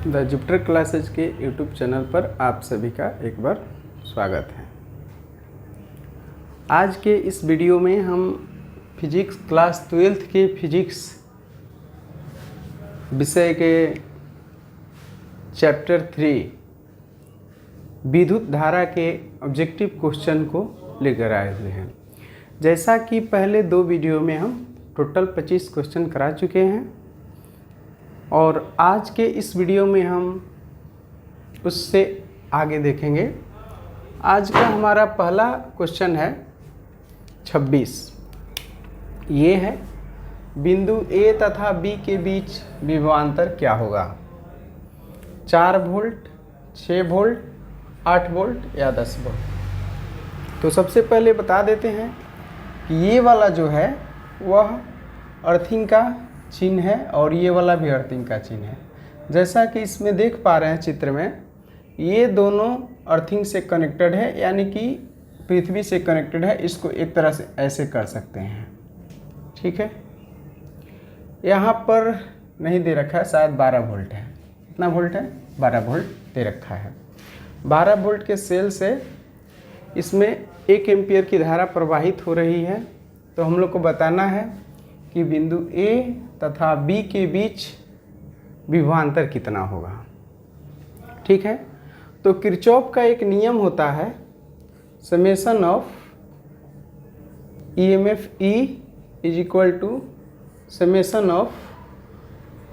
The Jupiter classes के YouTube channel पर आप सभी का एक बार स्वागत है। आज के इस वीडियो में हम फिजिक्स क्लास 12th के फिजिक्स विषय के चैप्टर 3 विद्युत धारा के ऑब्जेक्टिव क्वेश्चन को लेकर आए हुए हैं। जैसा कि पहले दो वीडियो में हम टोटल 25 क्वेश्चन करा चुके हैं और आज के इस वीडियो में हम उससे आगे देखेंगे। आज का हमारा पहला क्वेश्चन है 26। ये है बिंदु A तथा B के बीच विभवांतर क्या होगा? 4 वोल्ट, 6 वोल्ट, 8 वोल्ट या 10 वोल्ट। तो सबसे पहले बता देते हैं कि ये वाला जो है वह अर्थिंग का चिन्ह है और ये वाला भी अर्थिंग का चिन्ह है। जैसा कि इसमें देख पा रहे हैं चित्र में, ये दोनों अर्थिंग से कनेक्टेड है, यानी कि पृथ्वी से कनेक्टेड है। इसको एक तरह से ऐसे कर सकते हैं, ठीक है। यहाँ पर नहीं दे रखा है, शायद 12 वोल्ट है। कितना वोल्ट है? 12 वोल्ट दे रखा है। 12 वोल्ट के सेल से इसमें 1 एम्पियर की धारा प्रवाहित हो रही है। तो हम लोग को बताना है कि बिंदु A तथा B के बीच विभवांतर कितना होगा, ठीक है। तो किरचॉफ का एक नियम होता है, summation of EMF E is equal to summation of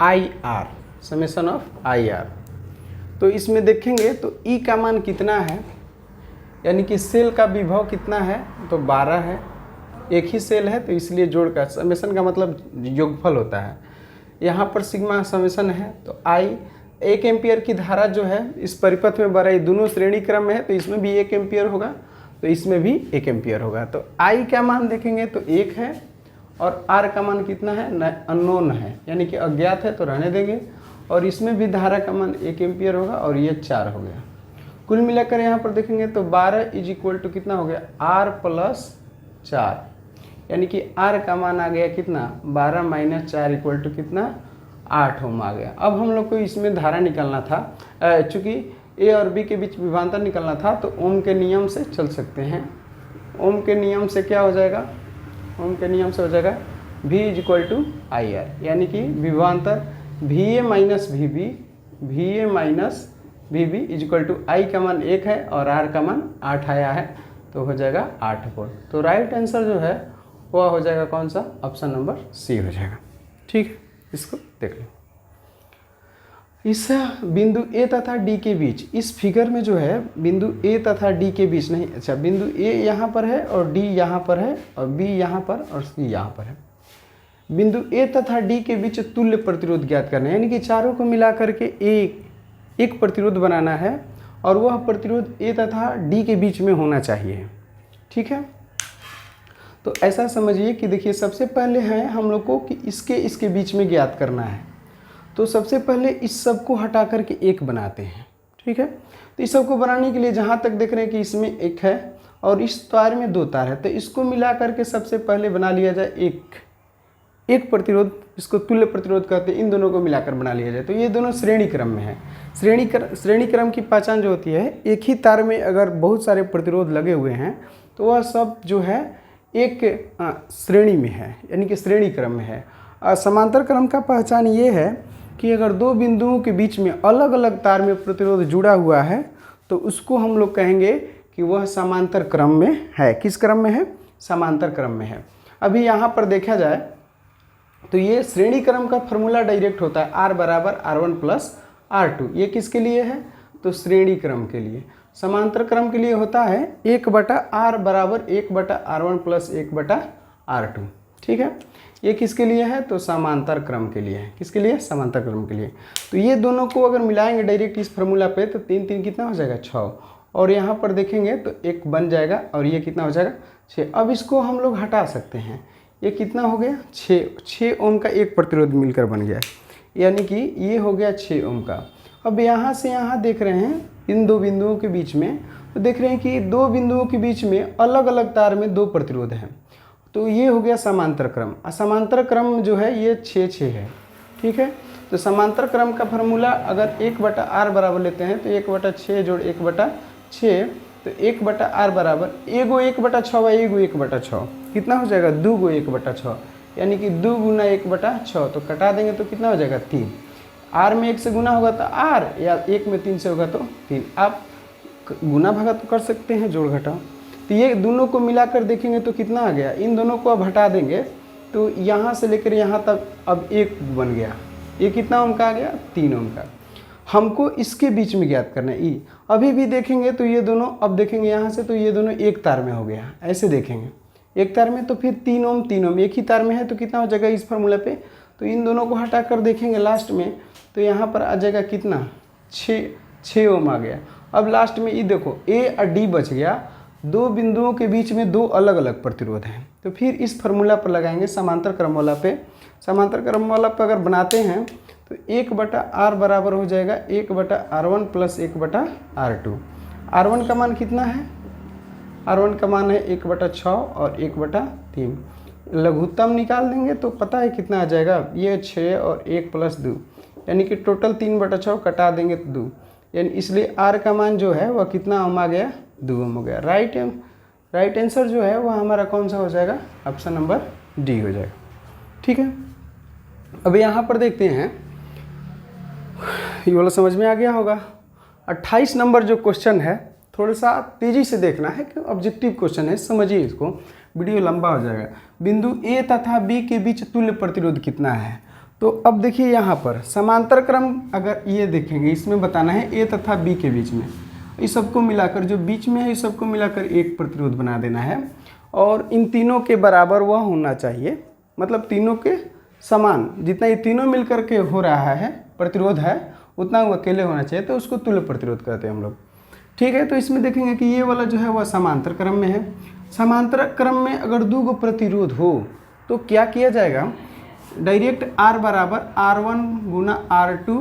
IR, summation of IR। तो इसमें देखेंगे तो E का मान कितना है, यानी कि सेल का विभव कितना है, तो 12 है। एक ही सेल है तो इसलिए जोड़कर, समेशन का मतलब योगफल होता है। यहाँ पर सिग्मा समेशन है। तो I 1 एम्पियर की धारा जो है इस परिपथ में बह रही, दोनों श्रेणी क्रम में है, तो इसमें भी 1 एम्पियर होगा, तो इसमें भी 1 एम्पियर होगा। तो I का मान देखेंगे तो 1 है और R का मान कितना है, अननोन है, यानी कि अज्ञात है, तो रहने देंगे। और इसमें भी धारा का मान 1 एम्पियर होगा और ये 4 हो गया। कुल मिलाकर यहाँ पर देखेंगे तो 12 इज इक्वल टू कितना हो गया, R प्लस 4, यानी कि R का मान आ गया कितना, 12 माइनस 4 इक्वल टू कितना, 8 ओम आ गया। अब हम लोग को इसमें धारा निकालना था, चूँकि A और B के बीच विभवांतर निकालना था, तो ओम के नियम से चल सकते हैं। ओम के नियम से क्या हो जाएगा, ओम के नियम से हो जाएगा V is equal to IR, यानी कि विभवांतर VA minus VB, VA minus VB is equal to I का मान 1 है और R का मान 8 आया है, तो हो जाएगा 8 वोल्ट। तो राइट आंसर जो है वह हो जाएगा कौन सा, ऑप्शन नंबर C हो जाएगा, ठीक है। इसको देख लो। इस बिंदु A तथा D के बीच, इस फिगर में जो है बिंदु A तथा D के बीच नहीं, अच्छा बिंदु A यहाँ पर है और D यहाँ पर है और B यहाँ पर और C यहाँ पर है। बिंदु A तथा D के बीच तुल्य प्रतिरोध ज्ञात करना है, यानी कि चारों को मिला करके एक प्रतिरोध बनाना है और वह प्रतिरोध A तथा D के बीच में होना चाहिए, ठीक है। तो ऐसा समझिए कि देखिए, सबसे पहले है हम लोग को कि इसके बीच में ज्ञात करना है। तो सबसे पहले इस सब को हटा करके एक बनाते हैं, ठीक है। तो इस सब को बनाने के लिए जहाँ तक देख रहे हैं कि इसमें एक है और इस तार में 2 तार है, तो इसको मिला करके सबसे पहले बना लिया जाए एक प्रतिरोध, इसको तुल्य प्रतिरोध कहते हैं। इन दोनों को मिलाकर बना लिया जाए तो ये दोनों श्रेणी क्रम में है। श्रेणी क्रम की पहचान जो होती है, एक ही तार में अगर बहुत सारे प्रतिरोध लगे हुए हैं तो वह सब जो है एक श्रेणी में है, यानी कि श्रेणी क्रम में है। समांतर क्रम का पहचान ये है कि अगर 2 बिंदुओं के बीच में अलग अलग तार में प्रतिरोध जुड़ा हुआ है तो उसको हम लोग कहेंगे कि वह समांतर क्रम में है। किस क्रम में है? समांतर क्रम में है। अभी यहाँ पर देखा जाए तो ये श्रेणी क्रम का फॉर्मूला डायरेक्ट होता है, R बराबर R1 प्लस R2। ये किसके लिए है? तो श्रेणी क्रम के लिए। समांतर क्रम के लिए होता है 1/R बराबर 1/R1 प्लस 1/R2, ठीक है। ये किसके लिए है? तो समांतर क्रम के लिए है। किसके लिए? समांतर क्रम के लिए। तो ये दोनों को अगर मिलाएंगे डायरेक्ट इस फार्मूला पे तो 3 3 कितना हो जाएगा, 6। और यहाँ पर देखेंगे तो 1 बन जाएगा और ये कितना हो जाएगा, 6। अब इसको हम लोग हटा सकते हैं। ये कितना हो गया, 6 ओम का एक प्रतिरोध मिलकर बन गया, यानी कि ये हो गया 6 ओम का। अब यहाँ से यहाँ देख रहे हैं इन 2 बिंदुओं के बीच में, तो देख रहे हैं कि 2 बिंदुओं के बीच में अलग अलग तार में 2 प्रतिरोध हैं, तो ये हो गया समांतर क्रम। समांतर क्रम जो है ये 6 6 है, ठीक है। तो समांतर क्रम का फार्मूला अगर 1/r बराबर लेते हैं तो 1/6 जोड़ 1/6, तो 1/r बराबर एगो 1/6 व एगो 1/6 कितना हो जाएगा 2 गो 1/6, यानी कि 2 गुना 1/6, तो कटा देंगे तो कितना हो जाएगा 3। r में 1 से गुना होगा तो r, या 1 में 3 से होगा तो 3। आप गुना भागा तो कर सकते हैं, जोड़ घटाओ। तो ये दोनों को मिलाकर देखेंगे तो कितना आ गया, इन दोनों को अब हटा देंगे तो यहाँ से लेकर यहाँ तक अब 1 बन गया। ये कितना ओम का आ गया 3 ओम का। हमको इसके बीच में ज्ञात करना है ई। अभी भी देखेंगे तो ये दोनों, अब देखेंगे यहाँ से तो ये दोनों एक तार में हो गया, ऐसे देखेंगे एक तार में, तो फिर 3 ओम 3 ओम एक ही तार में है तो कितना हो जाएगा इस फार्मूला पे। तो इन दोनों को हटा कर देखेंगे लास्ट में तो यहाँ पर आ जाएगा कितना 6 ओम आ गया। अब लास्ट में ये देखो ए और डी बच गया, दो बिंदुओं के बीच में दो अलग अलग प्रतिरोध हैं। तो फिर इस फार्मूला पर लगाएंगे समांतर क्रम वाला पे। समांतर क्रम वाला पर अगर बनाते हैं तो 1/r बराबर हो जाएगा 1/r1 प्लस 1/r2। r1 का मान कितना है, r1 का मान है 1/6 और 1/3। लघुत्तम निकाल देंगे तो पता है कितना आ जाएगा, ये 6 और 1 प्लस 2, यानी कि टोटल 3/6 कटा देंगे तो 2, यानी इसलिए r का मान जो है वह कितना ओम आ गया 2 ओम हो गया। राइट आंसर जो है वह हमारा कौन सा हो जाएगा, ऑप्शन नंबर डी हो जाएगा। ठीक है, अब यहाँ पर देखते हैं, ये वाला समझ में आ गया होगा। 28 नंबर जो क्वेश्चन है थोड़ा सा तेज़ी से देखना है कि ऑब्जेक्टिव क्वेश्चन है, समझिए इसको, वीडियो लंबा हो जाएगा। बिंदु ए तथा बी के बीच तुल्य प्रतिरोध कितना है। तो अब देखिए यहाँ पर समांतर क्रम अगर ये देखेंगे, इसमें बताना है ए तथा बी के बीच में, इस सबको मिलाकर जो बीच में है इस सबको मिलाकर एक प्रतिरोध बना देना है, और इन तीनों के बराबर वह होना चाहिए, मतलब तीनों के समान, जितना ये तीनों मिलकर के हो रहा है प्रतिरोध है उतना वो अकेले होना चाहिए, तो उसको तुल्य प्रतिरोध कहते हैं हम लोग। ठीक है, तो इसमें देखेंगे कि ये वाला जो है वह समांतर क्रम में है। समांतर क्रम में अगर दो गो प्रतिरोध हो तो क्या किया जाएगा, डायरेक्ट r बराबर r1 गुना r2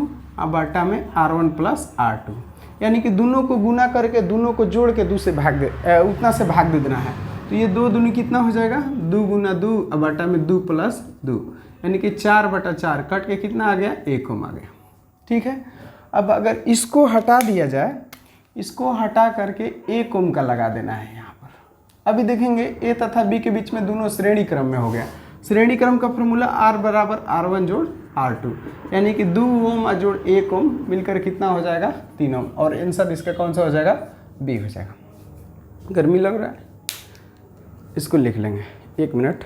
बटा में r1 प्लस r2, यानी कि दोनों को गुना करके दोनों को जोड़ के 2 से उतना से भाग दे देना है। तो ये 2 दूनी कितना हो जाएगा 2 गुना 2 बटा में 2 प्लस 2, यानी कि 4/4 कट के कितना आ गया 1 ओम आ गया। ठीक है, अब अगर इसको हटा दिया जाए, इसको हटा करके 1 ओम का लगा देना है यहाँ पर। अभी देखेंगे ए तथा बी के बीच में दोनों श्रेणी क्रम में हो गया। श्रेणी क्रम का फॉर्मूला r बराबर r1 जोड़ r2, यानी कि 2 ओम जोड़ 1 ओम मिलकर कितना हो जाएगा 3 ओम, और आंसर इसका कौन सा हो जाएगा बी हो जाएगा। गर्मी लग रहा है, इसको लिख लेंगे 1 मिनट।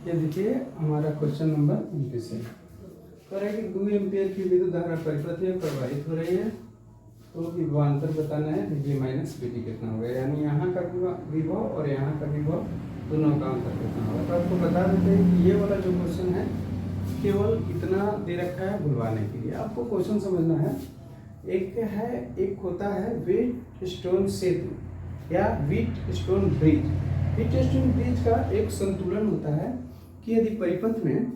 ये देखिए हमारा क्वेश्चन नंबर 29 है। कह रहा है कि 2 एम्पियर की विद्युत धारा परिपथ में प्रवाहित हो रही है, तो विभवांतर बताना है VB माइनस VD कितना होगा, यानी यहाँ का विभव और यहाँ का विभव दोनों का अंतर कितना होगा। तो आपको बता देते हैं कि ये वाला जो क्वेश्चन है केवल इतना दे रखा है भुलवाने के लिए, आपको क्वेश्चन समझना है। एक होता है व्हीट स्टोन सेतु या wheat stone bridge. Wheat stone bridge का एक संतुलन होता है कि यदि परिपथ में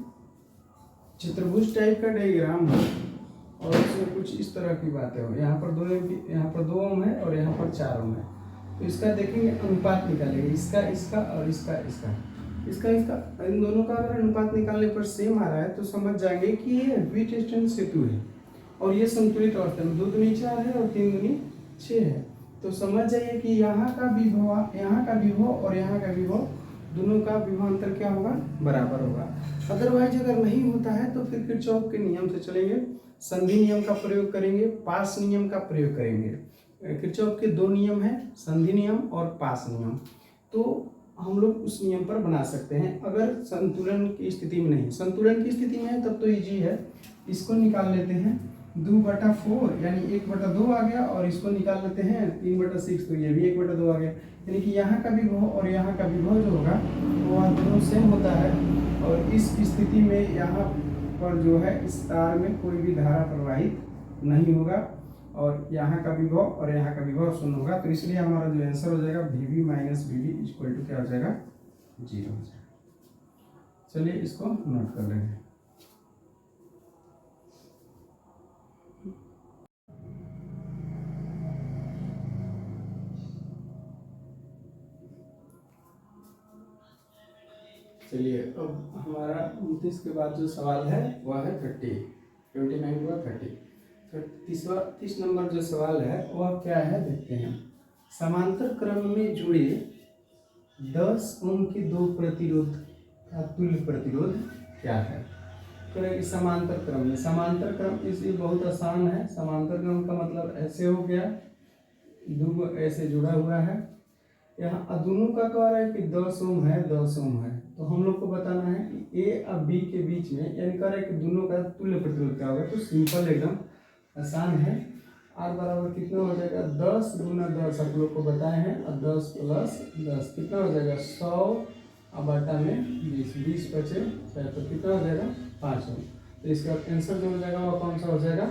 चतुर्भुज टाइप का डायग्राम हो और उसमें कुछ इस तरह की बातें हो, यहाँ पर 2 ओम है और यहाँ पर 4 ओम है, तो इसका देखेंगे अनुपात निकालेंगे, इसका और इसका इन दोनों का अगर अनुपात निकालने पर सेम आ रहा है तो समझ जाएंगे कि ये व्हीट स्टोन सेतु है और ये संतुलित अवस्था में 2 दूनी 4 है और 3 दूनी 6 है। तो समझ जाइए कि यहाँ का विभव और यहाँ का विभव दोनों का विभवांतर क्या होगा बराबर होगा। अदरवाइज अगर नहीं होता है तो फिर किरचॉफ के नियम से चलेंगे, संधि नियम का प्रयोग करेंगे, पास नियम का प्रयोग करेंगे। किरचॉफ के 2 नियम हैं, संधि नियम और पास नियम, तो हम लोग उस नियम पर बना सकते हैं। अगर संतुलन की स्थिति में नहीं, संतुलन की स्थिति में है तब तो इजी है, इसको निकाल लेते हैं 2/4 यानी 1/2 आ गया, और इसको निकाल लेते हैं 3/6, तो ये भी 1/2 आ गया, यानी कि यहाँ का विभव और यहाँ का विभव जो होगा वो दोनों सेम होता है। और इस स्थिति में यहाँ पर जो है इस तार में कोई भी धारा प्रवाहित नहीं होगा, और यहाँ का विभव और यहाँ का विभव शून्य होगा, तो इसलिए हमारा जो आंसर हो जाएगा VB minus VD equal to क्या हो जाएगा 0 हो जाएगा। चलिए इसको नोट कर लेंगे। चलिए अब हमारा 29 के बाद जो सवाल है वह है 30, 29 हुआ 30। तो 30 नंबर जो सवाल है वह क्या है देखते हैं। समांतर क्रम में जुड़े 10 ओम के दो प्रतिरोध का तुल्य प्रतिरोध क्या है। करें कि समांतर क्रम में, समांतर क्रम इसलिए बहुत आसान है। समांतर क्रम का मतलब ऐसे हो गया, दो ऐसे जुड़ा हुआ है, यहाँ दोनों का कह रहा है कि 10 ओम है 10 ओम है, तो हम लोग को बताना है कि ए और बी के बीच में, यानी कह रहा है कि दोनों का तुल्य प्रतिरोध क्या होगा। तो सिंपल एकदम आसान है। आर बराबर कितना हो जाएगा 10 गुना 10 आप लोग को बताए हैं, और 10 प्लस 10 कितना हो जाएगा 100 और बटा में 20, 20 बचे तो कितना हो जाएगा 5 ओम। तो इसका आंसर जो हो जाएगा वो कौन सा हो जाएगा,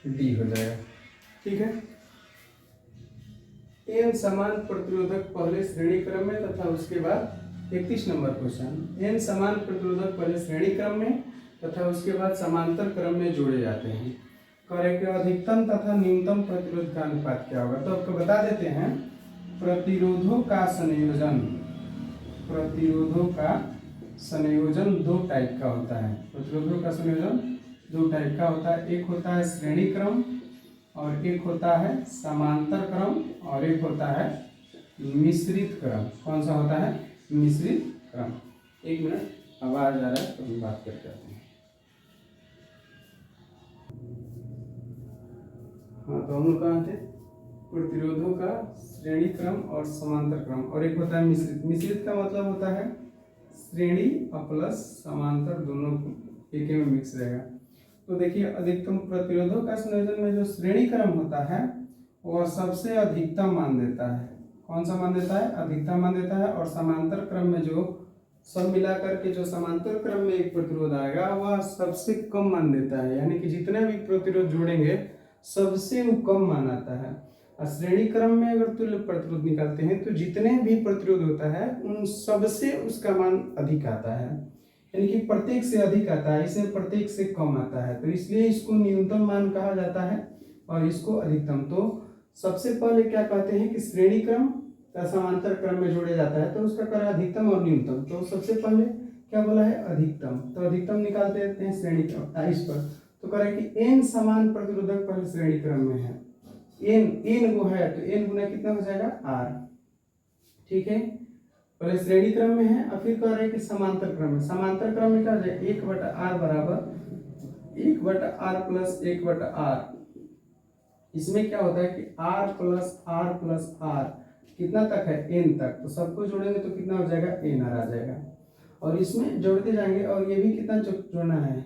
डी हो जाएगा। ठीक है। एन समान प्रतिरोधक पहले श्रेणी क्रम में तथा उसके बाद 31 नंबर क्वेश्चन, एन समान प्रतिरोधक पहले श्रेणी क्रम में तथा उसके बाद समांतर क्रम में जोड़े जाते हैं। करें कि अधिकतम तथा न्यूनतम प्रतिरोध का अनुपात क्या होगा। तो आपको बता देते हैं, प्रतिरोधों का संयोजन, प्रतिरोधों का संयोजन दो टाइप का होता है। प्रतिरोधों का संयोजन दो टाइप का होता है, एक होता है श्रेणी क्रम और एक होता है समांतर क्रम और एक होता है मिश्रित क्रम। कौन सा होता है, मिश्रित क्रम। एक मिनट आवाज आ रहा है तो हम बात करते हैं। हाँ, तो हम लोग कहाँ थे, प्रतिरोधों का श्रेणी क्रम और समांतर क्रम, और एक होता है मिश्रित। मिश्रित का मतलब होता है श्रेणी और प्लस समांतर दोनों एक में मिक्स रहेगा। तो देखिए अधिकतम प्रतिरोधों का संयोजन में जो श्रेणी क्रम होता है वह सबसे अधिकतम मान देता है। कौन सा मान देता है, अधिकतम मान देता है। और समांतर क्रम में जो सब मिलाकर के जो समांतर क्रम में एक प्रतिरोध आएगा वह सबसे कम मान देता है, यानी कि जितने भी प्रतिरोध जोड़ेंगे सबसे वो कम मान आता है। और श्रेणी क्रम में अगर तुल्य प्रतिरोध निकालते हैं तो जितने भी प्रतिरोध होता है उन सबसे उसका मान अधिक आता है, यानी कि प्रत्येक से अधिक आता है, इसमें प्रत्येक से कम आता है। तो इसलिए इसको न्यूनतम मान कहा जाता है और इसको अधिकतम। तो सबसे पहले क्या कहते हैं कि श्रेणी क्रम का समांतर क्रम में जोड़े जाता है तो उसका कर अधिकतम और न्यूनतम। तो सबसे पहले क्या बोला है, अधिकतम। तो अधिकतम निकालते रहते हैं श्रेणी क्रम इस पर। तो कह रहे हैं कि एन समान प्रतिरोधक पहले श्रेणी क्रम में है, एन वो है तो एन गुना कितना हो जाएगा आर। ठीक है, पहले श्रेणी क्रम में है और फिर कह रहे हैं कि समांतर क्रम में। समांतर क्रम में क्या हो जाएगा 1/r बराबर 1/r प्लस 1/r। इसमें क्या होता है कि r प्लस r कितना तक है, n तक। तो सबको जोड़ेंगे तो कितना हो जाएगा, nr आ जाएगा। और इसमें जोड़ते जाएंगे और ये भी कितना जोड़ना है,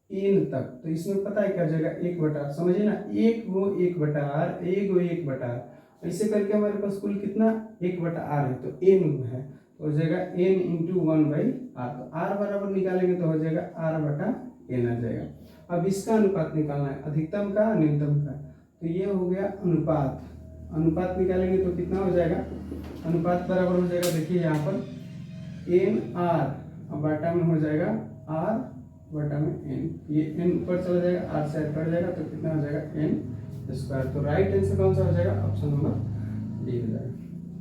n तक। तो इसमें पता है क्या हो जाएगा 1/r, समझिए ना, एक वो 1/r, एक वो 1/r, ऐसे करके हमारे पास कुल कितना 1/r है। तो n है तो हो जाएगा n इंटू 1/r। तो r बराबर निकालेंगे तो हो जाएगा r/n आ जाएगा। अब इसका अनुपात निकालना है, अधिकतम का न्यूनतम का। तो ये हो गया अनुपात, अनुपात निकालेंगे तो कितना हो जाएगा, अनुपात बराबर हो जाएगा, देखिए यहाँ पर nr बटा में हो जाएगा r बटा में n। ये n ऊपर चला जाएगा, r से कट जाएगा तो कितना हो जाएगा n स्क्वायर। तो राइट आंसर कौन सा हो जाएगा, ऑप्शन नंबर डी हो जाएगा।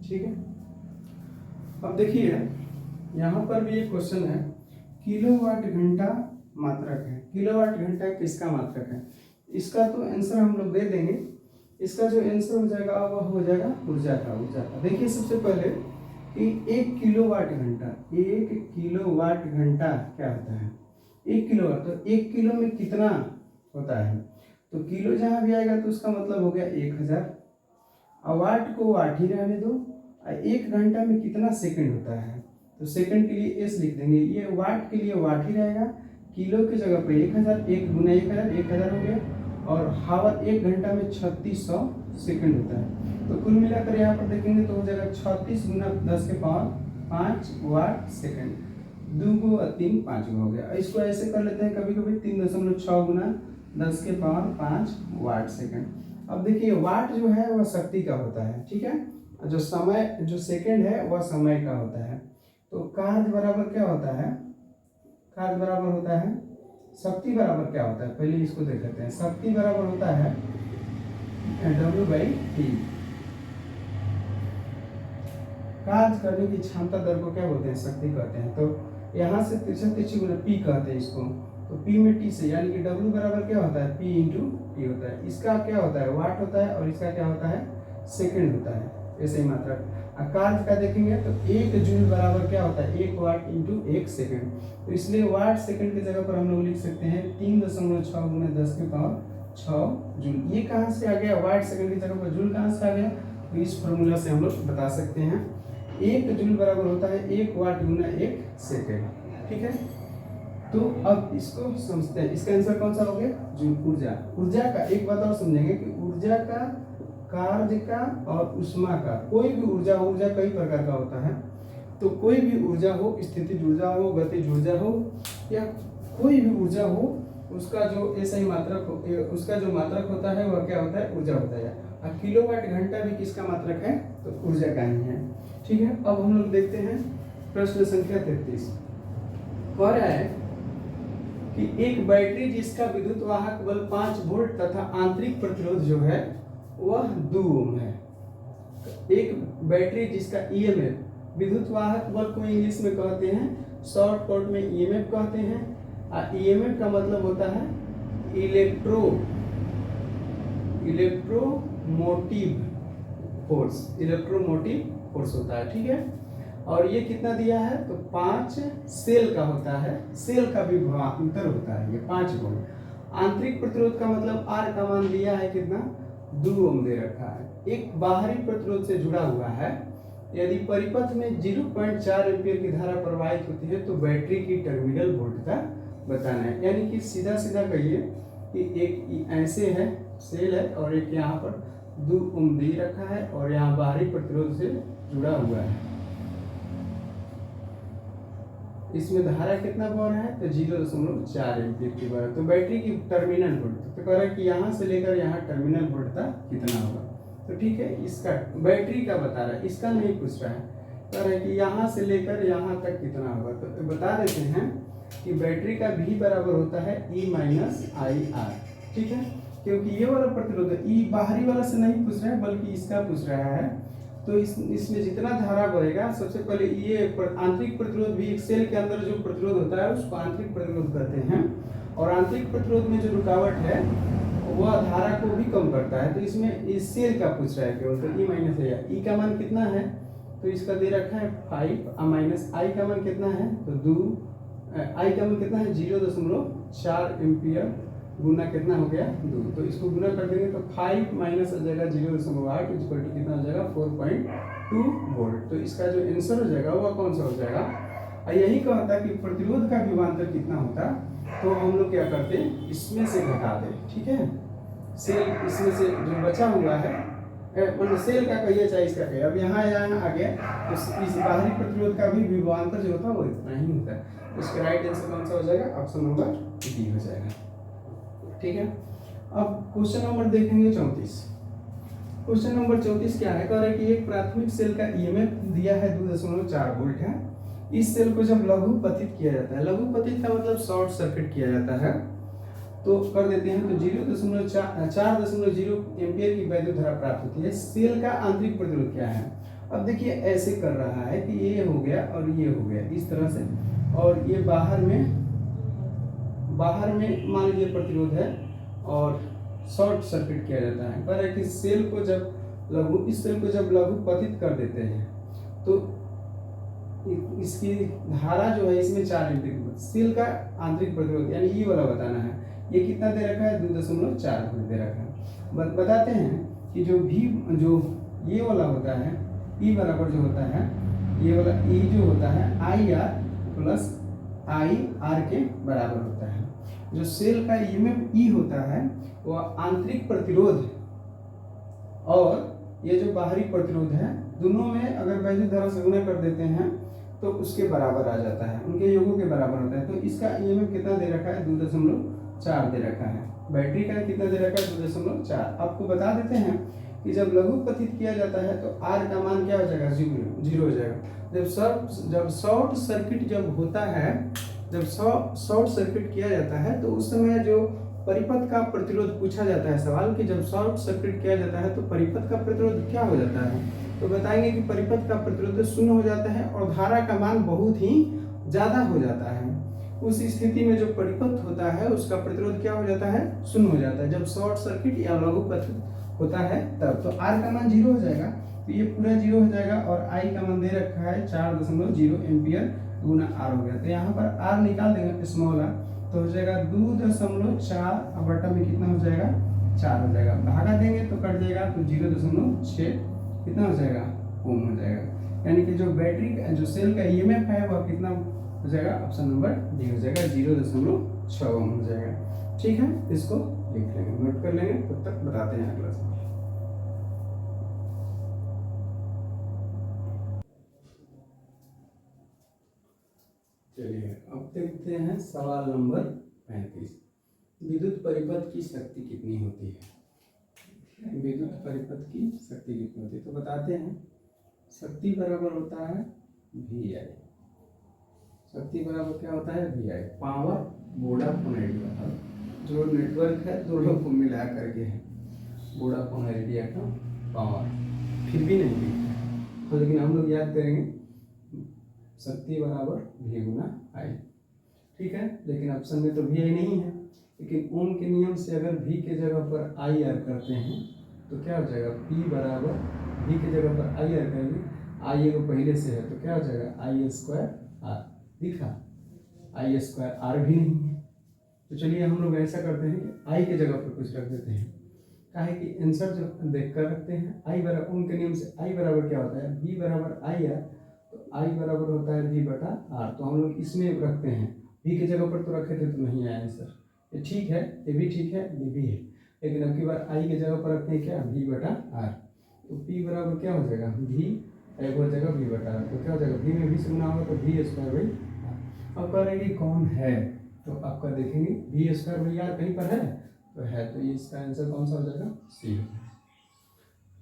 ठीक है। अब देखिए यहाँ पर भी एक क्वेश्चन है, किलोवाट घंटा मात्रक है। किलोवाट घंटा किसका मात्रक है, इसका तो आंसर हम लोग दे देंगे। इसका जो आंसर हो जाएगा वह हो जाएगा ऊर्जा का। देखिए सबसे पहले कि 1 किलोवाट घंटा, 1 किलोवाट घंटा क्या होता है, 1 किलोवाट। तो 1 किलो में कितना होता है, तो किलो जहाँ भी आएगा तो उसका मतलब हो गया 1000। और वाट को वाट ही रहने दो। 1 घंटा में कितना सेकंड होता है, तो सेकंड के लिए एस लिख देंगे, ये वाट के लिए वाट ही रहेगा। किलो की जगह पे 1000, 1 गुना 1000 हो गया। और हावर 1 घंटा में 3600 सेकंड होता है। तो कुल मिलाकर यहाँ पर देखेंगे तो हो जाएगा 36 गुना 10 के पावर 5 वाट सेकंड। 2 को 3 5 हो गया। इसको ऐसे कर लेते हैं कभी कभी 3.6 गुना 10 के पावर 5 वाट सेकंड। अब देखिए वाट जो है वह शक्ति का होता है, ठीक है, जो समय जो सेकंड है वह समय का होता है। तो कार्य बराबर क्या होता है, कार्य बराबर होता है शक्ति बराबर क्या होता है, पहले इसको देख लेते हैं। शक्ति बराबर होता है W/T। कार्य करने की क्षमता दर को क्या बोलते हैं, शक्ति कहते हैं। तो यहाँ से तिरछा तिरछी गुना पी कहते हैं इसको, तो पी में टी से, यानी कि डब्ल्यू बराबर क्या होता है, पी इंटू टी होता है। इसका क्या होता है, वाट होता है, और इसका क्या होता है, सेकंड होता है। ऐसे ही मात्रा कार्य का देखेंगे तो 1 जूल बराबर क्या होता है, 1 वाट इंटू 1 सेकंड। तो इसलिए वाट सेकंड की जगह पर हम लोग लिख सकते हैं 3.6 गुना 10 की पावर 6 जूल। ये कहाँ से आ गया, वाट सेकंड की जगह पर जूल कहाँ से आ गया, तो इस फॉर्मूला से हम लोग बता सकते हैं 1 जूल बराबर होता है 1 वाट गुना 1 सेकंड। ठीक है, तो अब इसको समझते हैं। इसका आंसर कौन सा हो गया, जूल। ऊर्जा, ऊर्जा का एक बात और समझेंगे कि ऊर्जा का, कार्य का और उष्मा का, कोई भी ऊर्जा हो, ऊर्जा कई प्रकार का होता है, तो कोई भी ऊर्जा हो, स्थितिज ऊर्जा हो, गतिज ऊर्जा हो, या कोई भी ऊर्जा हो, उसका जो ऐसा ही मात्रक, उसका जो मात्रक होता है वह क्या होता है, ऊर्जा होता है। और किलोवाट घंटा भी किसका मात्रक है, तो ऊर्जा का ही है। ठीक है, अब हम लोग देखते हैं प्रश्न संख्या 33। कह रहा है कि एक बैटरी जिसका विद्युत वाहक बल 5 वोल्ट तथा आंतरिक प्रतिरोध जो है वह 2 ओम है। एक बैटरी जिसका ईएमएफ, विद्युत वाहक बल को इंग्लिश में कहते हैं, शॉर्टकट में ईएमएफ कहते हैं। ईएमएफ का मतलब होता है इलेक्ट्रोमोटिव फोर्स होता है। ठीक है, और ये कितना दिया है, तो 5 सेल का होता है, सेल का भी अंतर होता है, ये 5 वोल्ट। आंतरिक प्रतिरोध का मतलब आर का मान दिया है कितना, 2 ओम दे रखा है। एक बाहरी प्रतिरोध से जुड़ा हुआ है। यदि परिपथ में 0.4 एम्पीयर की धारा प्रवाहित होती है तो बैटरी की टर्मिनल वोल्टता बताना है। यानी कि सीधा सीधा कहिए कि एक ऐसे है, सेल है, और एक यहाँ पर 2 ओम दे रखा है, और यहाँ बाहरी प्रतिरोध से जुड़ा हुआ है। इसमें धारा कितना बह रहा है, तो 0.4 एम्पीयर की बह रहा है। तो बैटरी की टर्मिनल वोल्ट, तो कह रहा है कि यहाँ से लेकर यहाँ टर्मिनल वोल्टता कितना होगा। तो ठीक है, इसका बैटरी का बता रहा है, इसका नहीं पूछ रहा है। कह रहा है कि यहाँ से लेकर यहाँ तक कितना होगा। तो बता देते हैं कि बैटरी का भी बराबर होता है E माइनस आई आर। ठीक है, क्योंकि ये वाला प्रतिरोध है, ई बाहरी वाला से नहीं पूछ रहा है बल्कि इसका पूछ रहा है। तो इसमें जितना धारा बहेगा, सबसे पहले ये आंतरिक प्रतिरोध भी, एक सेल के अंदर जो प्रतिरोध होता है उसको आंतरिक प्रतिरोध कहते हैं। और आंतरिक प्रतिरोध में जो रुकावट है वह धारा को भी कम करता है। तो इसमें इस सेल का पूछ रहा है केवल, तो ई माइनस है, ई का मान कितना है, तो इसका दे रखा है 5, माइनस आई का मान कितना है, तो 2, आई का मान कितना है 0.4 एम्पियर गुना कितना हो गया 2। तो इसको गुना कर देंगे तो 5 माइनस हो जाएगा 0.8 इक्वल टू कितना हो जाएगा 4.2 वोल्ट। तो इसका जो आंसर हो जाएगा वह कौन सा हो जाएगा। और यही कहता है कि प्रतिरोध का विभवांतर कितना होता, तो हम लोग क्या करते हैं, इसमें से घटा दें। ठीक है, सेल इसमें से जो बचा हुआ है, मतलब सेल का कहिए चाहे इसका कहिए, अब यहाँ आ गया तो इस बाहरी प्रतिरोध का भी विभवांतर जो होता है वो इतना ही होता है। इसका राइट आंसर कौन सा हो जाएगा, ऑप्शन नंबर डी हो जाएगा। ठीक है, अब क्वेश्चन नंबर देखेंगे 34। क्वेश्चन नंबर 34 क्या है, कह रहा है कि एक प्राथमिक सेल का ईएमएफ दिया है 2.4 वोल्ट है। इस सेल को जब लघु पतित किया जाता है, लघु पतित का मतलब शॉर्ट सर्किट किया जाता है, तो कर देते हैं तो 4.0 एम्पियर की वैद्युत धारा प्राप्त होती है। सेल का आंतरिक प्रतिरोध क्या है, अब देखिए ऐसे कर रहा है कि ये हो गया और ये हो गया इस तरह से, और ये बाहर में मान लीजिए प्रतिरोध है और शॉर्ट सर्किट किया जाता है। पर है कि सेल को जब इस सेल को जब लघु पतित कर देते हैं तो इसकी धारा जो है इसमें 4 एम्पीयर, सेल का आंतरिक प्रतिरोध यानी ये वाला बताना है। ये कितना दे रखा है 2.4 वोल्ट दे रखा है। बताते हैं कि जो ये वाला होता है ई बराबर जो होता है, ये वाला ई जो होता है I R plus I R के बराबर होता है। जो सेल का ईएमएफ ई होता है वह आंतरिक प्रतिरोध और ये जो बाहरी प्रतिरोध है दोनों में अगर वैद्युत धारा से गुणा कर देते हैं तो उसके बराबर आ जाता है, उनके योगों के बराबर होता है। तो इसका ईएमएफ कितना दे रखा है 2.4 दे रखा है। बैटरी का कितना दे रखा है 2.4। आपको बता देते हैं कि जब लघु पतित किया जाता है तो आर का मान क्या हो जाएगा 0 हो जाएगा। जब शॉर्ट सर्किट जब होता है, जब शॉर्ट सर्किट किया जाता है तो उस समय जो परिपथ का प्रतिरोध पूछा जाता है सवाल कि जब शॉर्ट सर्किट किया जाता है तो परिपथ का प्रतिरोध क्या हो जाता है, तो बताएंगे कि परिपथ का प्रतिरोध 0 हो जाता है और धारा का मान बहुत ही ज़्यादा हो जाता है, उस स्थिति में जो परिपथ होता है उसका प्रतिरोध क्या हो जाता है, शून्य हो जाता है। जब शॉर्ट सर्किट या लघु पथ होता है तब तो R का मान 0 हो जाएगा, तो ये पूरा 0 हो जाएगा और I का मान दे रखा है 4.0 एम्पियर गुना R हो गया। तो यहाँ पर R निकाल देंगे स्मॉल r, तो हो जाएगा 2.4 बटा में कितना हो जाएगा, 4 हो जाएगा। भागा देंगे तो कट जाएगा, तो 0.6 कितना हो जाएगा, ओम हो जाएगा। यानी कि जो बैटरी का जो सेल का ईएमएफ है वह कितना हो जाएगा, ऑप्शन नंबर डी हो जाएगा, 0.6 ओम हो जाएगा। ठीक है, इसको लिख लेंगे, नोट कर लेंगे, तब तक बताते हैं अगला सवाल। चलिए अब देखते हैं सवाल नंबर 35। विद्युत परिपथ की शक्ति कितनी होती है, विद्युत परिपथ की शक्ति कितनी होती है, तो बताते हैं शक्ति बराबर होता है वी आई। शक्ति बराबर क्या होता है, V I, power Vodafone Idea, जो नेटवर्क है दोनों को मिला करके है वोडाफोन आइडिया का पावर, फिर भी नहीं दिखता है तो, लेकिन हम लोग याद करेंगे शक्ति बराबर वी गुना आई। ठीक है, लेकिन ऑप्शन में तो वी आई नहीं है, लेकिन ओम के नियम से अगर वी के जगह पर आई आर करते हैं तो क्या हो जाएगा, पी बराबर वी के जगह पर आई आर करेंगे, आई को पहले से है तो क्या हो जाएगा, आई स्क्वायर आर, दिखा आई स्क्वायर आर भी नहीं है। तो चलिए हम लोग ऐसा करते हैं कि आई के जगह पर कुछ रख देते हैं, काहे कि आंसर जो देख कर रखते हैं। आई बराबर ओम के नियम से आई बराबर क्या होता है, वी बराबर आई आर, तो आई बराबर होता है वी बटा आर, तो हम लोग इसमें रखते हैं, वी के जगह पर तो रखे थे तो नहीं आया आंसर, ये ठीक है, ये भी ठीक है, ये भी है, लेकिन अब की बार आई के जगह पर रखते हैं क्या, वी बटा आर, तो पी बराबर क्या हो जाएगा, वी एक हो जाएगा वी बटा आर, तो क्या हो जाएगा, वी में वी से गुना होगा तो वी स्क्वायर बाई आर। अब करेंगे कौन है, तो आपका देखेंगे वी स्क्वायर बाई आर कहीं पर है, तो है, तो ये इसका आंसर कौन सा हो जाएगा, सी।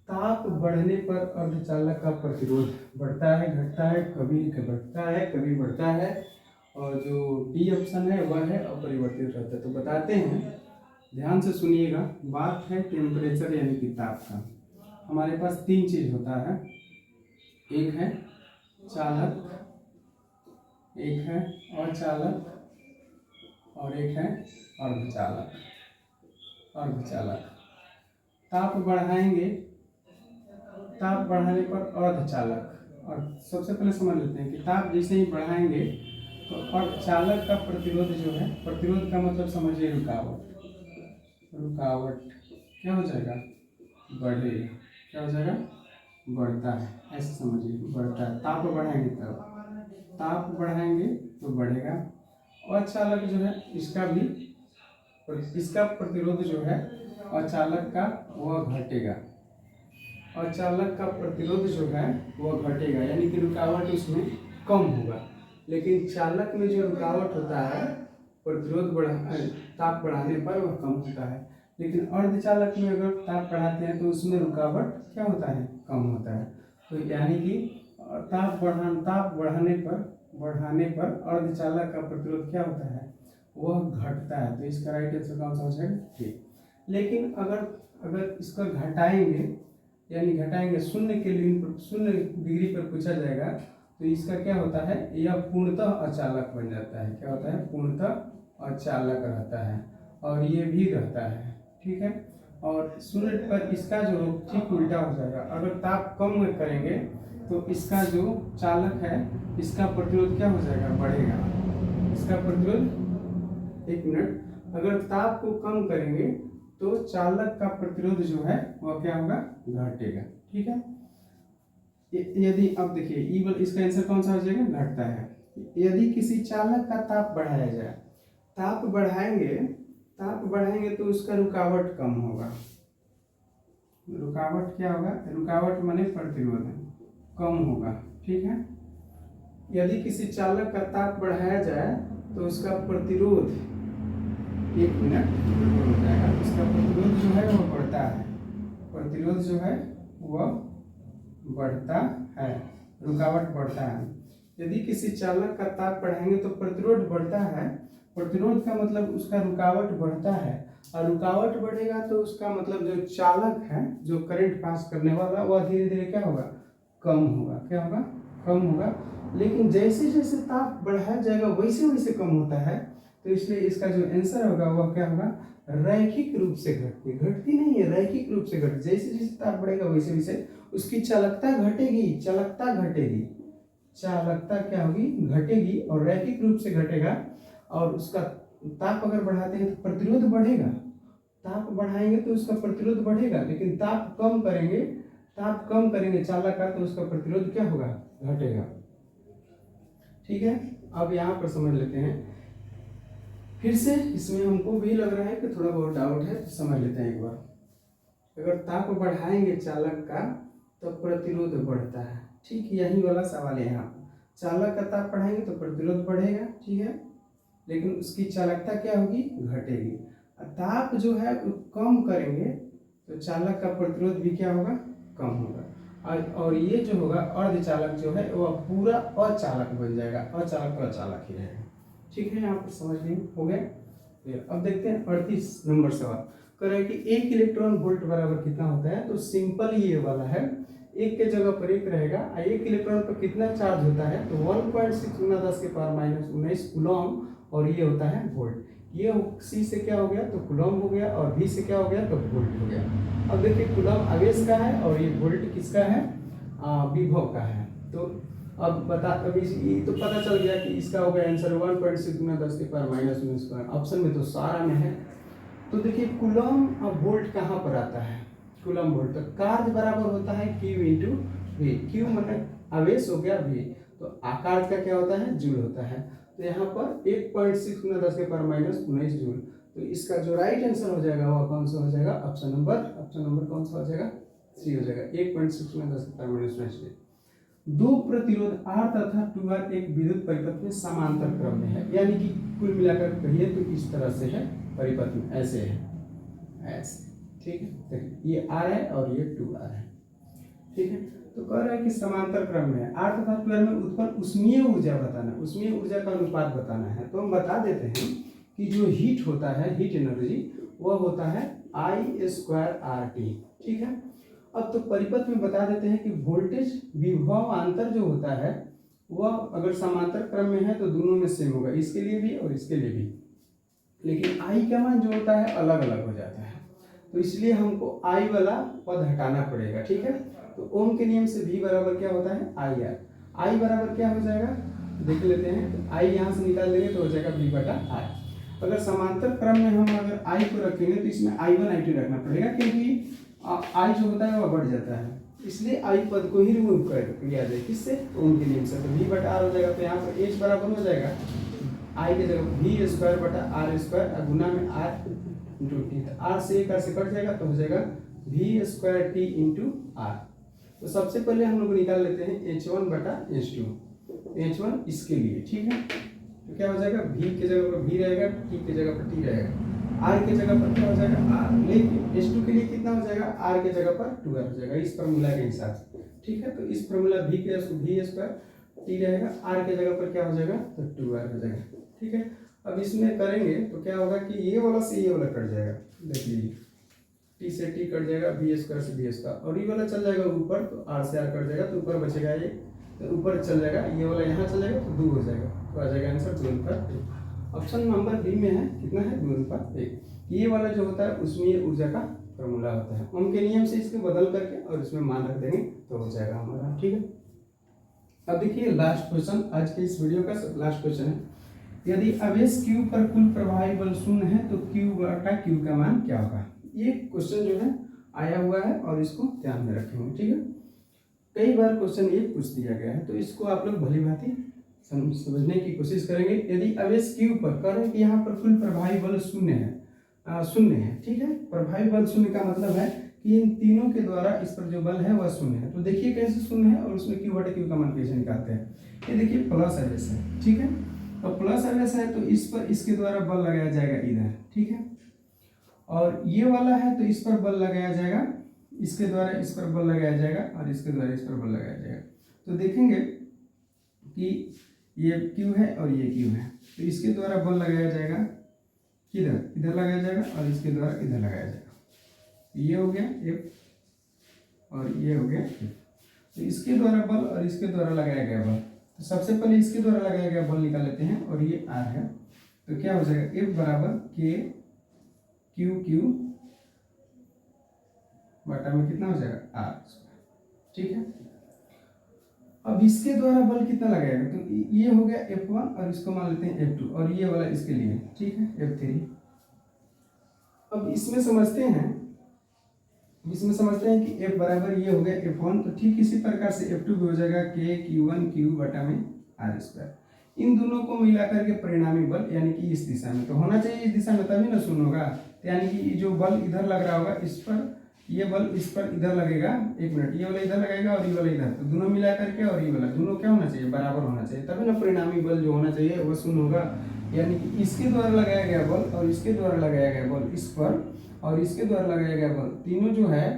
ताप बढ़ने पर अर्धचालक का प्रतिरोध बढ़ता है घटता है, कभी घटता है कभी बढ़ता है, और जो डी ऑप्शन है वह है अपरिवर्तित रहता है। तो बताते हैं, ध्यान से सुनिएगा, बात है टेम्परेचर यानी कि ताप का। हमारे पास तीन चीज होता है, एक है चालक, एक है अचालक और एक है अर्धचालक। अर्धचालक ताप बढ़ाएंगे, ताप बढ़ाने पर अर्धचालक, और सबसे पहले समझ लेते हैं कि ताप जैसे ही बढ़ाएंगे तो अर्धचालक का प्रतिरोध जो है, प्रतिरोध का मतलब समझिए रुकावट, रुकावट क्या हो जाएगा, बढ़ेगा, क्या हो जाएगा, बढ़ता है, ऐसे समझिए बढ़ता है। ताप बढ़ाएंगे तब, ताप बढ़ाएंगे तो बढ़ेगा। अचालक जो है इसका भी, इसका प्रतिरोध जो है अचालक का वह घटेगा, अचालक का प्रतिरोध जो है वह घटेगा, यानी कि रुकावट उसमें कम होगा। लेकिन चालक में जो रुकावट होता है प्रतिरोध ताप बढ़ाने पर वह कम होता है, लेकिन अर्धचालक में अगर ताप बढ़ाते हैं तो उसमें रुकावट क्या होता है, कम होता है। तो यानी कि ताप बढ़ाने पर अर्धचालक का प्रतिरोध क्या होता है, वह घटता है। तो इसका राइट आंसर कौन सा हो जाएगा, ठीक। लेकिन अगर इसका घटाएंगे, यानी घटाएंगे शून्य केल्विन, शून्य डिग्री पर पूछा जाएगा, तो इसका क्या होता है, यह पूर्णतः अचालक बन जाता है। क्या होता है, पूर्णतः अचालक रहता है, और ये भी रहता है, ठीक है। और शून्य पर इसका जो ठीक उल्टा हो जाएगा, अगर ताप कम करेंगे तो इसका जो चालक है इसका प्रतिरोध क्या हो जाएगा, बढ़ेगा, इसका प्रतिरोध, एक मिनट, अगर ताप को कम करेंगे तो चालक का प्रतिरोध जो है वह क्या होगा, घटेगा, ठीक है। यदि अब देखिए इसका आंसर कौन सा हो जाएगा, घटता है। यदि किसी चालक का ताप बढ़ाया जाए, ताप बढ़ाएंगे तो उसका रुकावट कम होगा, रुकावट क्या होगा, रुकावट माने प्रतिरोध कम होगा, ठीक है। यदि किसी चालक का ताप बढ़ाया जाए तो उसका प्रतिरोध, एक मिनट हो जाएगा, इसका प्रतिरोध जो है वह बढ़ता है, प्रतिरोध जो है वह बढ़ता है, रुकावट बढ़ता है। यदि किसी चालक का ताप बढ़ाएंगे तो प्रतिरोध बढ़ता है, प्रतिरोध का मतलब उसका रुकावट बढ़ता है, और रुकावट बढ़ेगा तो उसका मतलब जो चालक है, जो करंट पास करने वाला, वह धीरे धीरे क्या होगा, कम होगा, क्या होगा, कम होगा, लेकिन जैसे जैसे ताप बढ़ाया जाएगा वैसे वैसे कम होता है। तो इसलिए इसका जो आंसर होगा वह क्या होगा, रैखिक रूप से घटती, घटती नहीं है, रैखिक रूप से घटती। जैसे जैसे ताप बढ़ेगा वैसे वैसे उसकी चालकता घटेगी, चालकता घटेगी, चालकता क्या होगी, घटेगी, और रैखिक रूप से घटेगा। और उसका ताप अगर बढ़ाते हैं तो प्रतिरोध बढ़ेगा, ताप बढ़ाएंगे तो उसका प्रतिरोध बढ़ेगा, लेकिन ताप कम करेंगे, ताप कम करेंगे चालक का, तो उसका प्रतिरोध क्या होगा, घटेगा। ठीक है, अब यहाँ पर समझ लेते हैं फिर से। इसमें हमको भी लग रहा है कि थोड़ा बहुत डाउट है, तो समझ लेते हैं एक बार। अगर ताप बढ़ाएंगे चालक का तो प्रतिरोध बढ़ता है, ठीक यही वाला सवाल है यहाँ। चालक का ताप बढ़ाएंगे तो प्रतिरोध बढ़ेगा, ठीक है, लेकिन उसकी चालकता क्या होगी, घटेगी। ताप जो है वो कम करेंगे तो चालक का प्रतिरोध भी क्या होगा, कम होगा। और ये जो होगा अर्धचालक जो है वह पूरा अचालक बन जाएगा, अचालक तो अचालक ही रहेगा। ठीक है, यहाँ पर समझ लिए हो गए। फिर अब देखते हैं 38 नंबर सवाल। कह रहा है कि 1 इलेक्ट्रॉन वोल्ट बराबर कितना होता है। तो सिंपल ये वाला है, एक के जगह पर एक रहेगा। 1 इलेक्ट्रॉन पर कितना चार्ज होता है, तो 1.6 × 10⁻⁻19 कूलम, और ये होता है वोल्ट। ये C से क्या हो गया, तो कूलम हो गया, और V से क्या हो गया, तो वोल्ट हो गया। अब देखिए कूलम आवेश का है और ये वोल्ट किसका है, विभव का है। तो अब बता, अब ये तो पता चल गया कि इसका होगा आंसर 1.6 × 10⁻⁻19। ऑप्शन में तो सारा में है। तो देखिए कूलम अब वोल्ट कहाँ पर आता है, कूलम वोल्ट। तो कार्य बराबर होता है Q × V। Q मतलब आवेश हो गया, V तो आकार का क्या होता है, जूल होता है। तो यहाँ पर 1.6 × 10⁻⁻19 जूल। तो इसका जो राइट आंसर हो जाएगा वह कौन सा हो जाएगा, ऑप्शन नंबर कौन सा हो जाएगा, C हो जाएगा, 1.6 × 10⁻⁻19। दो प्रतिरोध R तथा 2R एक विद्युत परिपथ में समांतर क्रम में है, यानी कि कुल मिलाकर कहिए तो इस तरह से है परिपथ में, ऐसे है, ऐसे। ठीक है, देखिए ये R है और ये 2R है। ठीक है, तो कह रहा है कि समांतर क्रम में है। R तथा 2R में उत्पन्न उष्मीय ऊर्जा बताना, उष्मीय ऊर्जा का अनुपात बताना है। तो हम बता देते हैं कि जो हीट होता है, हीट एनर्जी, वह होता है I²RT। ठीक है, अब तो परिपथ में बता देते हैं कि वोल्टेज विभवांतर जो होता है वह अगर समांतर क्रम में है तो दोनों में सेम होगा, इसके लिए भी और इसके लिए भी, लेकिन आई का मान जो होता है अलग अलग हो जाता है। तो इसलिए हमको आई वाला पद हटाना पड़ेगा। ठीक है, तो ओम के नियम से V बराबर क्या होता है, IR। आई बराबर क्या हो जाएगा, देख लेते हैं। तो आई यहाँ से निकाल देंगे तो हो जाएगा V/I। अगर समांतर क्रम में हम अगर आई को रखेंगे तो इसमें I1 I2 रखना पड़ेगा, क्योंकि आई जो होता है वह बढ़ जाता है, इसलिए आई पद को ही रिमूव कर दिया जाए, किससे, ओम के नियम से। तो V/R हो जाएगा। तो यहाँ पर H बराबर हो जाएगा आई के जगह V²/R² गुना में R × T। R से एक से कट जाएगा तो हो जाएगा V²T × R। तो सबसे पहले हम लोग निकाल लेते हैं H1/H2। H1 इसके लिए, ठीक है, तो क्या हो जाएगा, V के जगह पर V रहेगा, T के जगह पर T रहेगा, R के जगह पर क्या हो जाएगा R। लेकिन H2 के लिए कितना हो जाएगा, R के जगह पर 2R हो जाएगा, इस फॉर्मूला के हिसाब से। ठीक है, तो इस फॉर्मूला V² T रहेगा, R के जगह पर क्या हो जाएगा, तो 2R हो जाएगा। ठीक है, अब इसमें करेंगे तो क्या होगा कि ये वाला से ये वाला कट जाएगा। देखिए T से T कट जाएगा, V² से V², और ये वाला चल जाएगा ऊपर, तो R से R कट जाएगा, तो ऊपर बचेगा ये, तो ऊपर चल जाएगा, ये वाला यहाँ चल जाएगा तो 2 हो जाएगा, तो आ जाएगा आंसर 2:1। ऑप्शन नंबर बी में है, कितना है, 2:1। ये वाला जो होता है उसमें ऊर्जा का फॉर्मूला होता है, ओम के नियम से इसको बदल करके और इसमें मान रख देंगे तो हो जाएगा हमारा। ठीक है, अब देखिए लास्ट क्वेश्चन, आज के इस वीडियो का लास्ट क्वेश्चन है। यदि आवेश Q पर कुल प्रभावी बल 0 है तो Q का मान क्या होगा। ये क्वेश्चन जो है आया हुआ है और इसको ध्यान में रखेंगे। ठीक है, कई बार क्वेश्चन ये पूछ दिया गया है, तो इसको आप लोग भली भांति समझने की कोशिश करेंगे। यदि आवेश Q पर कह रहे हैं कि यहाँ पर कुल प्रभावी बल 0 है, ठीक है, प्रभावी बल 0 का मतलब है कि इन तीनों के द्वारा इस पर जो बल है वह 0 है। तो देखिए कैसे 0 है और उसमें Q/Q का मान कैसे निकालते हैं। ये देखिए प्लस आवेश है, ठीक है, तो प्लस आवेश है तो इस पर इसके द्वारा बल लगाया जाएगा इधर, ठीक है, और ये वाला है तो इस पर बल लगाया जाएगा, इसके द्वारा इस पर बल लगाया जाएगा और इसके द्वारा इस पर बल लगाया जाएगा। तो देखेंगे कि ये Q है और ये Q है, तो इसके द्वारा बल लगाया जाएगा किधर, इधर लगाया जाएगा और इसके द्वारा इधर लगाया जाएगा। ये हो गया F और ये हो गया F। तो इसके द्वारा बल और इसके द्वारा लगाया गया बल, तो सबसे पहले इसके द्वारा लगाया गया बल निकाल लेते हैं, और ये R है, तो क्या हो जाएगा F बराबर K Q बटा में कितना हो जाएगा R। ठीक है, अब इसके द्वारा बल कितना लगाएगा, तो ये हो गया F1 और इसको मान लेते हैं F2, और ये वाला इसके लिए, ठीक है, F3। अब इसमें समझते हैं कि F बराबर ये हो गया F1, तो ठीक इसी प्रकार से F2 भी हो जाएगा K Q1 Q बटा में R²। इन दोनों को मिलाकर के परिणामी बल यानी कि इस दिशा में तो होना चाहिए, इस दिशा में तभी ना शून्य होगा, तो यानी कि जो बल इधर लग रहा होगा इस पर, ये बल इस पर इधर लगेगा, एक मिनट, ये वाला इधर लगेगा और ये वाला इधर, तो दोनों मिला करके और ये वाला दोनों क्या होना चाहिए, बराबर होना चाहिए, तभी ना परिणामी बल जो होना चाहिए वो शून्य होगा। यानी कि इसके द्वारा लगाया गया बल और इसके द्वारा लगाया गया बल इस पर, और इसके द्वारा लगाया गया बल तीनों जो है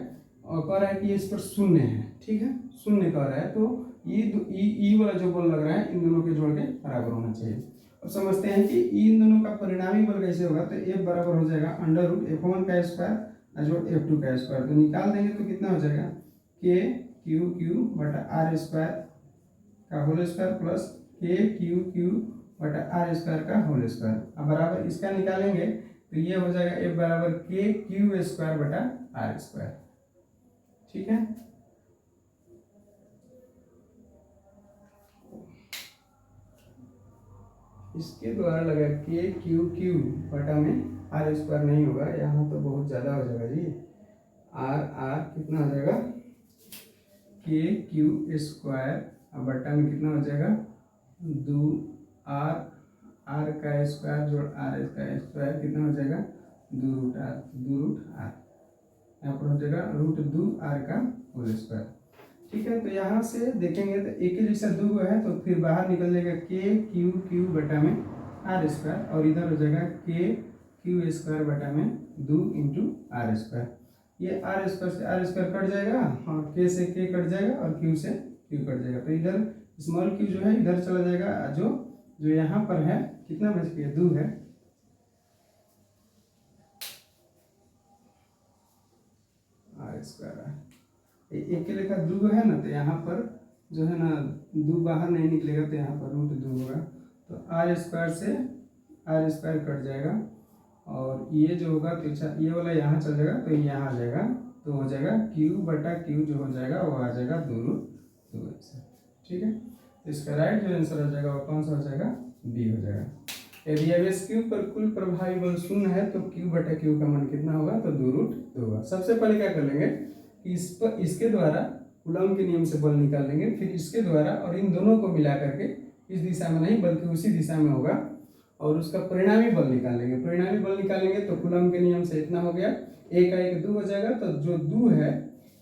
कह रहा है कि इस पर शून्य है, ठीक है, शून्य कह रहा है, तो ई वाला जो बल लग रहा है इन दोनों के जोड़ के बराबर होना चाहिए। अब समझते हैं कि इन दोनों का परिणामी बल कैसे होगा, तो F बराबर हो जाएगा √F1 का स्क्वायर जोड़ F2 का स्क्वायर, तो निकाल देंगे तो कितना हो जाएगा K Q बटा R² का whole square plus K Q बटा R² का होल स्क्वायर। अब बराबर इसका निकालेंगे तो ये हो जाएगा F बराबर K Q² बटा R²। ठीक है, इसके द्वारा लगा K Q बटा में R² नहीं होगा, यहाँ तो बहुत ज़्यादा हो जाएगा जी, R कितना हो जाएगा K Q² बटा में कितना हो जाएगा 2R का स्क्वायर जोड़ R का स्क्वायर कितना हो जाएगा 2√R, यहाँ पर हो जाएगा √2R का होल स्क्वायर। ठीक है, तो यहाँ से देखेंगे तो एक ही जैसा 2 है, तो फिर बाहर निकल जाएगा K Q बटा में R², और इधर हो जाएगा K Q² बटा में 2 × R²। ये R² से R² कट जाएगा और K से K कट जाएगा और Q से Q कट जाएगा, तो इधर स्मॉल q जो है इधर चला जाएगा, जो यहाँ पर है कितना बच गया 2 है, R² एक के लेखा 2 है ना, तो यहाँ पर जो है ना 2 बाहर नहीं निकलेगा, तो यहाँ पर √2 होगा, तो R² से R² कट जाएगा, और ये जो होगा तो अच्छा ये वाला यहाँ चल जाएगा, तो यहाँ आ जाएगा, तो हो जाएगा Q बटा Q जो हो जाएगा वो आ जाएगा 2√2। ठीक है, तो इसका राइट जो आंसर हो जाएगा वो कौन सा हो जाएगा, बी हो जाएगा। यदि एवरेज Q पर कुल प्रभावी बल शून्य है तो Q बटा Q का मान कितना होगा, तो 2√2 होगा। सबसे पहले क्या कर लेंगे कि इसके द्वारा कूलॉम के नियम से बल निकाल लेंगे, फिर इसके द्वारा और इन दोनों को मिला करके इस दिशा में नहीं बल्कि उसी दिशा में होगा, और उसका परिणामी बल निकालेंगे। परिणामी बल निकालेंगे तो कूलॉम के नियम से इतना हो गया, 1 का 1 2 हो जाएगा, तो जो 2 है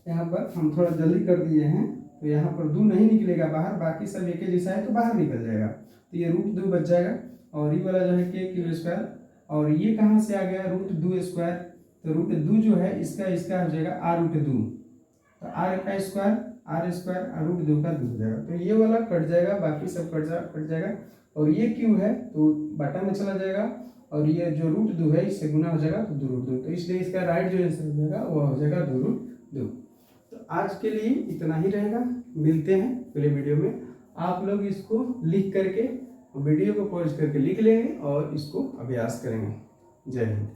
यहाँ पर हम थोड़ा जल्दी कर दिए हैं, तो यहाँ पर 2 नहीं निकलेगा बाहर, बाकी सब एक ही जैसा है तो बाहर निकल जाएगा, तो ये √2 बच जाएगा, और ये वाला जो है K Q², और ये कहाँ से आ गया √2², तो √2 जो है इसका हो जाएगा R√2, तो R का स्क्वायर R² √2 का 2 हो जाएगा, तो ये वाला कट जाएगा, बाकी सब कट जाएगा, और ये Q है तो बटा में चला जाएगा, और ये जो √2 है इससे गुना हो जाएगा तो 2√2, तो इसलिए इसका राइट जो आंसर हो जाएगा वो हो जाएगा 2√2। तो आज के लिए इतना ही रहेगा, मिलते हैं अगले वीडियो में। आप लोग इसको लिख करके वीडियो को पॉज करके लिख लेंगे और इसको अभ्यास करेंगे। जय हिंद।